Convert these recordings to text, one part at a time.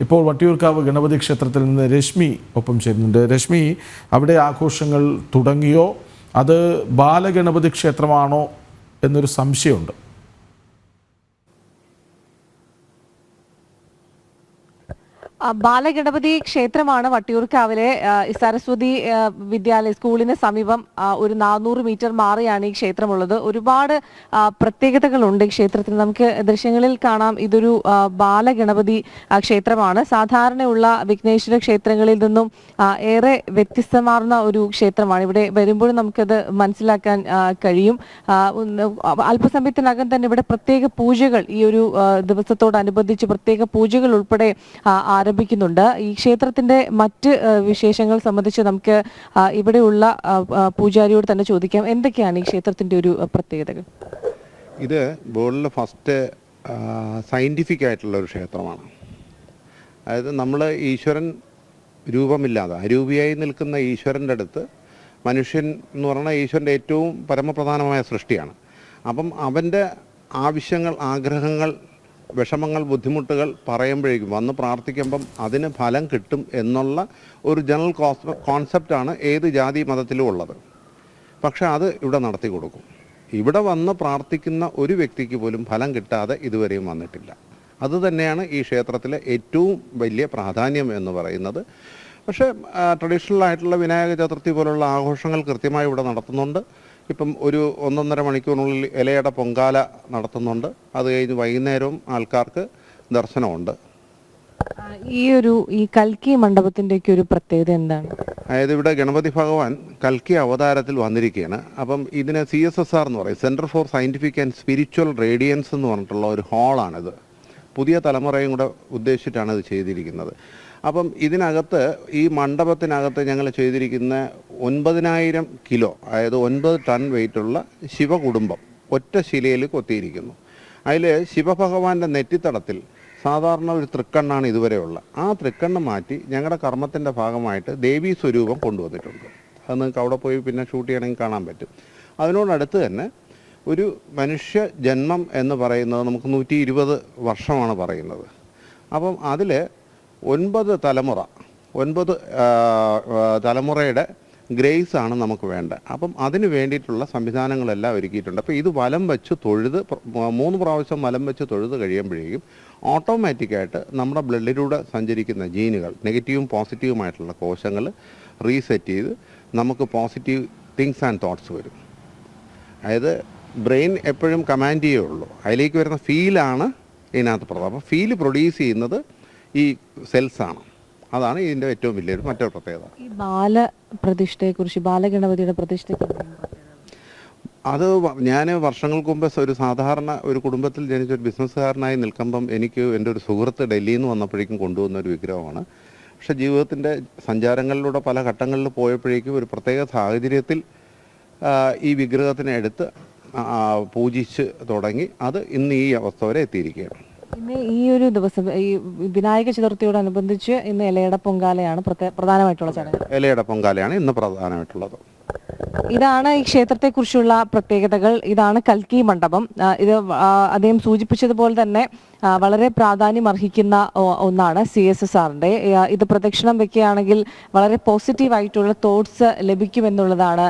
ഇപ്പോൾ വട്ടിയൂർക്കാവ് ഗണപതി ക്ഷേത്രത്തിൽ നിന്ന് രശ്മി ഒപ്പം ചേരുന്നുണ്ട്. രശ്മി, അവിടെ ആഘോഷങ്ങൾ തുടങ്ങിയോ? അത് ബാലഗണപതി ക്ഷേത്രമാണോ എന്നൊരു സംശയമുണ്ട്. ബാലഗണപതി ക്ഷേത്രമാണ് വട്ടിയൂർക്കാവിലെ സരസ്വതി വിദ്യാലയ സ്കൂളിന് സമീപം ഒരു 400 മീറ്റർ മാറിയാണ് ഈ ക്ഷേത്രമുള്ളത്. ഒരുപാട് പ്രത്യേകതകളുണ്ട് ഈ ക്ഷേത്രത്തിന്. നമുക്ക് ദൃശ്യങ്ങളിൽ കാണാം, ഇതൊരു ബാലഗണപതി ക്ഷേത്രമാണ്. സാധാരണയുള്ള വിഘ്നേശ്വര ക്ഷേത്രങ്ങളിൽ നിന്നും ഏറെ വ്യത്യസ്തമാർന്ന ഒരു ക്ഷേത്രമാണ്. ഇവിടെ വരുമ്പോഴും നമുക്കത് മനസ്സിലാക്കാൻ കഴിയും. അല്പസമയത്തിനകം തന്നെ ഇവിടെ പ്രത്യേക പൂജകൾ, ഈ ഒരു ദിവസത്തോടനുബന്ധിച്ച് പ്രത്യേക പൂജകൾ ഉൾപ്പെടെ ആരംഭിക്കുന്നുണ്ട്. ഈ ക്ഷേത്രത്തിന്റെ മറ്റ് വിശേഷങ്ങൾ സംബന്ധിച്ച് നമുക്ക് ഇവിടെയുള്ള പൂജാരിയോട് തന്നെ ചോദിക്കാം. എന്തൊക്കെയാണ് ഈ ക്ഷേത്രത്തിന്റെ ഒരു പ്രത്യേകതകൾ? ഇത് വേൾഡിലെ ഫസ്റ്റ് സയൻറ്റിഫിക് ആയിട്ടുള്ള ഒരു ക്ഷേത്രമാണ്. അതായത് നമ്മൾ ഈശ്വരൻ രൂപമില്ലാതെ അരൂപിയായി നിൽക്കുന്ന ഈശ്വരൻ്റെ അടുത്ത് മനുഷ്യൻ എന്ന് പറഞ്ഞാൽ ഈശ്വരൻ്റെ ഏറ്റവും പരമപ്രധാനമായ സൃഷ്ടിയാണ്. അപ്പം അവൻ്റെ ആവശ്യങ്ങൾ, ആഗ്രഹങ്ങൾ, വിഷമങ്ങൾ, ബുദ്ധിമുട്ടുകൾ പറയുമ്പോഴേക്കും വന്ന് പ്രാർത്ഥിക്കുമ്പം അതിന് ഫലം കിട്ടും എന്നുള്ള ഒരു ജനറൽ കോൺസെപ്റ്റാണ് ഏത് ജാതി മതത്തിലും ഉള്ളത്. പക്ഷെ അത് ഇവിടെ നടത്തി കൊടുക്കും. ഇവിടെ വന്ന് പ്രാർത്ഥിക്കുന്ന ഒരു വ്യക്തിക്ക് പോലും ഫലം കിട്ടാതെ ഇതുവരെയും വന്നിട്ടില്ല. അതുതന്നെയാണ് ഈ ക്ഷേത്രത്തിലെ ഏറ്റവും വലിയ പ്രാധാന്യം എന്ന് പറയുന്നത്. പക്ഷേ ട്രഡീഷണൽ ആയിട്ടുള്ള വിനായക ചതുർത്ഥി പോലുള്ള ആഘോഷങ്ങൾ കൃത്യമായി ഇവിടെ നടത്തുന്നുണ്ട്. ഇപ്പം ഒരു 1.5 മണിക്കൂറിനുള്ളിൽ ഇലയുടെ പൊങ്കാല നടത്തുന്നുണ്ട്. അത് കഴിഞ്ഞ് വൈകുന്നേരവും ആൾക്കാർക്ക് ദർശനമുണ്ട്. ഈ കൽക്കി മണ്ഡപത്തിൻ്റെയൊക്കെ ഒരു പ്രത്യേകത എന്താണ്? അതായത് ഇവിടെ ഗണപതി ഭഗവാൻ കൽക്കി അവതാരത്തിൽ വന്നിരിക്കുകയാണ്. അപ്പം ഇതിന് CSSR എന്ന് പറയും, centre for scientific and spiritual radiance എന്ന് പറഞ്ഞിട്ടുള്ള ഒരു ഹാളാണിത്. പുതിയ തലമുറയും കൂടെ ഉദ്ദേശിച്ചിട്ടാണ് ഇത് ചെയ്തിരിക്കുന്നത്. അപ്പം ഇതിനകത്ത്, ഈ മണ്ഡപത്തിനകത്ത് ഞങ്ങൾ ചെയ്തിരിക്കുന്ന 9000 കിലോ, അതായത് 9 ടൺ വെയിറ്റുള്ള ശിവകുടുംബം ഒറ്റ ശിലയിൽ കൊത്തിയിരിക്കുന്നു. അതിൽ ശിവഭഗവാന്റെ നെറ്റിത്തടത്തിൽ സാധാരണ ഒരു തൃക്കണ്ണാണ് ഇതുവരെയുള്ള. ആ തൃക്കണ്ണ് മാറ്റി ഞങ്ങളുടെ കർമ്മത്തിൻ്റെ ഭാഗമായിട്ട് ദേവീ സ്വരൂപം കൊണ്ടുവന്നിട്ടുണ്ട്. അത് നിങ്ങൾക്ക് അവിടെ പോയി പിന്നെ ഷൂട്ട് ചെയ്യണമെങ്കിൽ കാണാൻ പറ്റും. അതിനോടടുത്ത് തന്നെ ഒരു മനുഷ്യ ജന്മം എന്ന് പറയുന്നത് നമുക്ക് 120 വർഷമാണ് പറയുന്നത്. അപ്പം അതിൽ 9 തലമുറയുടെ ഗ്രേസ് ആണ് നമുക്ക് വേണ്ടത്. അപ്പം അതിന് വേണ്ടിയിട്ടുള്ള സംവിധാനങ്ങളെല്ലാം ഒരുക്കിയിട്ടുണ്ട്. അപ്പോൾ ഇത് വലം വെച്ച് തൊഴുത് 3 പ്രാവശ്യം വലം വെച്ച് തൊഴുത് കഴിയുമ്പോഴേക്കും ഓട്ടോമാറ്റിക്കായിട്ട് നമ്മുടെ ബ്ലഡിലൂടെ സഞ്ചരിക്കുന്ന ജീനുകൾ, നെഗറ്റീവും പോസിറ്റീവുമായിട്ടുള്ള കോശങ്ങൾ റീസെറ്റ് ചെയ്ത് നമുക്ക് പോസിറ്റീവ് തിങ്സ് ആൻഡ് തോട്ട്സ് വരും. അതായത് ബ്രെയിൻ എപ്പോഴും കമാൻഡ് ചെയ്യുള്ളൂ, അതിലേക്ക് വരുന്ന ഫീലാണ് ഇതിനകത്ത് പ്രധാനം. അപ്പോൾ ഫീല് പ്രൊഡ്യൂസ് ചെയ്യുന്നത് ഈ സെൽസാണ്. അതാണ് ഇതിൻ്റെ ഏറ്റവും വലിയൊരു മറ്റൊരു പ്രത്യേകത. ഈ ബാലപ്രതിഷ്ഠയെക്കുറിച്ച്, ബാലഗണപതിയുടെ പ്രതിഷ്ഠയെക്കുറിച്ച് അത് ഞാൻ വർഷങ്ങൾക്ക് മുമ്പ് ഒരു സാധാരണ ഒരു കുടുംബത്തിൽ ജനിച്ചൊരു ബിസിനസ്സുകാരനായി നിൽക്കുമ്പം എനിക്ക് എൻ്റെ ഒരു സുഹൃത്ത് ഡൽഹിയിൽ നിന്ന് വന്നപ്പോഴേക്കും കൊണ്ടുവന്ന ഒരു വിഗ്രഹമാണ്. പക്ഷേ ജീവിതത്തിൻ്റെ സഞ്ചാരങ്ങളിലൂടെ പല ഘട്ടങ്ങളിൽ പോയപ്പോഴേക്കും ഒരു പ്രത്യേക സാഹചര്യത്തിൽ ഈ വിഗ്രഹത്തിനെ എടുത്ത് പൂജിച്ച് തുടങ്ങി അത് ഇന്ന് ഈ അവസ്ഥ വരെ എത്തിയിരിക്കുകയാണ്. ഇന്ന് ഈ ഒരു ദിവസം, ഈ വിനായക ചതുർത്ഥിയോടനുബന്ധിച്ച് ഇന്ന് ഇലയുടെ പൊങ്കാലയാണ് പ്രധാനമായിട്ടുള്ള ചടങ്ങ്. ഇലയുടെ പൊങ്കാലയാണ് ഇന്ന് പ്രധാനമായിട്ടുള്ളത്. ഇതാണ് ഈ ക്ഷേത്രത്തെക്കുറിച്ചുള്ള പ്രത്യേകതകൾ. ഇതാണ് കൽക്കി മണ്ഡപം. ഇത് അദ്ദേഹം സൂചിപ്പിച്ചതുപോലെ തന്നെ വളരെ പ്രാധാന്യം അർഹിക്കുന്ന ഒന്നാണ് CSSRന്റെ. ഇത് പ്രദക്ഷിണം വെക്കുകയാണെങ്കിൽ വളരെ പോസിറ്റീവായിട്ടുള്ള തോട്ട്സ് ലഭിക്കുമെന്നുള്ളതാണ്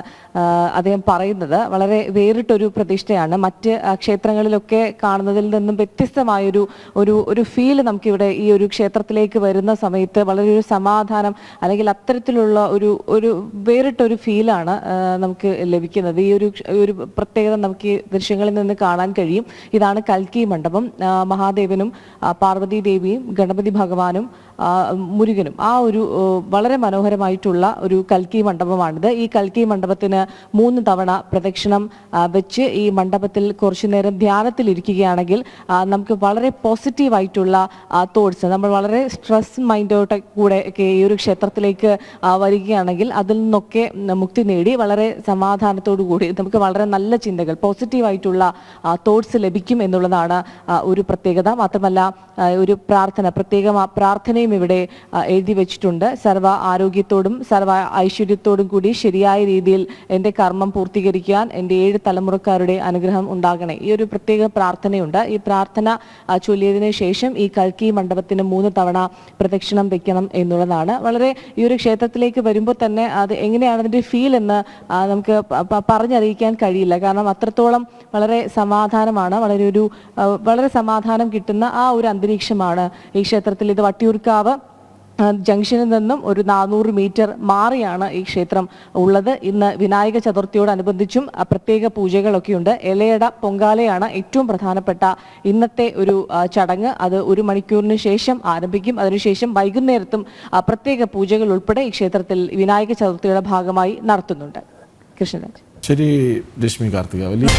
അദ്ദേഹം പറയുന്നത്. വളരെ വേറിട്ടൊരു പ്രതിഷ്ഠയാണ്. മറ്റ് ക്ഷേത്രങ്ങളിലൊക്കെ കാണുന്നതിൽ നിന്നും വ്യത്യസ്തമായൊരു ഒരു ഫീൽ നമുക്കിവിടെ ഈ ഒരു ക്ഷേത്രത്തിലേക്ക് വരുന്ന സമയത്ത് വളരെ ഒരു സമാധാനം, അല്ലെങ്കിൽ അത്തരത്തിലുള്ള ഒരു വേറിട്ടൊരു ഫീലാണ് നമുക്ക് ലഭിക്കുന്നത്. ഈ ഒരു പ്രത്യേകത നമുക്ക് ഈ ദൃശ്യങ്ങളിൽ നിന്ന് കാണാൻ കഴിയും. ഇതാണ് കൽക്കി മണ്ഡപം. മഹാദേവനും പാർവതി ദേവിയും ഗണപതി ഭഗവാനും മുരുകനും ആ ഒരു വളരെ മനോഹരമായിട്ടുള്ള ഒരു കൽക്കി മണ്ഡപമാണിത്. ഈ കൽക്കി മണ്ഡപത്തിന് 3 തവണ പ്രദക്ഷിണം വെച്ച് ഈ മണ്ഡപത്തിൽ കുറച്ചു നേരം ധ്യാനത്തിൽ ഇരിക്കുകയാണെങ്കിൽ നമുക്ക് വളരെ പോസിറ്റീവായിട്ടുള്ള തോട്ട്സ്, നമ്മൾ വളരെ സ്ട്രെസ് മൈൻഡോട്ട് കൂടെ ഒക്കെ ഈ ഒരു ക്ഷേത്രത്തിലേക്ക് വരികയാണെങ്കിൽ അതിൽ നിന്നൊക്കെ മുക്തി നേടി വളരെ സമാധാനത്തോടു കൂടി നമുക്ക് വളരെ നല്ല ചിന്തകൾ, പോസിറ്റീവായിട്ടുള്ള തോട്ട്സ് ലഭിക്കും എന്നുള്ളതാണ് ഒരു പ്രത്യേകത. മാത്രമല്ല ഒരു പ്രാർത്ഥന, പ്രത്യേക പ്രാർത്ഥനയും പ്രാർത്ഥനയും ഇവിടെ എഴുതി വെച്ചിട്ടുണ്ട്. സർവ്വ ആരോഗ്യത്തോടും സർവ്വ ഐശ്വര്യത്തോടും കൂടി ശരിയായ രീതിയിൽ എൻ്റെ കർമ്മം പൂർത്തീകരിക്കാൻ എൻ്റെ 7 തലമുറക്കാരുടെ അനുഗ്രഹം ഉണ്ടാകണേ. ഈ ഒരു പ്രത്യേക പ്രാർത്ഥനയുണ്ട്. ഈ പ്രാർത്ഥന ചൊല്ലിയതിനു ശേഷം ഈ കൽക്കി മണ്ഡപത്തിന് 3 തവണ പ്രദക്ഷിണം വെക്കണം എന്നുള്ളതാണ്. വളരെ ഈ ഒരു ക്ഷേത്രത്തിലേക്ക് വരുമ്പോൾ തന്നെ അത് എങ്ങനെയാണ് അതിൻ്റെ ഫീൽ എന്ന് നമുക്ക് പറഞ്ഞറിയിക്കാൻ കഴിയില്ല. കാരണം അത്രത്തോളം വളരെ സമാധാനമാണ്, വളരെ സമാധാനം കിട്ടുന്ന ആ ഒരു അന്തരീക്ഷമാണ് ഈ ക്ഷേത്രത്തിൽ. ഇത് വട്ടിയൂർക്കാവ് ജംഗ്ഷനിൽ നിന്നും ഒരു 400 മീറ്റർ മാറിയാണ് ഈ ക്ഷേത്രം ഉള്ളത്. ഇന്ന് വിനായക ചതുർത്ഥിയോടനുബന്ധിച്ചും പ്രത്യേക പൂജകളൊക്കെയുണ്ട്. ഇലയട പൊങ്കാലയാണ് ഏറ്റവും പ്രധാനപ്പെട്ട ഇന്നത്തെ ഒരു ചടങ്ങ്. അത് 1 മണിക്കൂറിന് ശേഷം ആരംഭിക്കും. അതിനുശേഷം വൈകുന്നേരത്തും പ്രത്യേക പൂജകൾ ഉൾപ്പെടെ ഈ ക്ഷേത്രത്തിൽ വിനായക ചതുർത്ഥിയുടെ ഭാഗമായി നടത്തുന്നുണ്ട്. കൃഷ്ണരാജ്. ശരി രശ്മി കാർത്തിക. വലിയ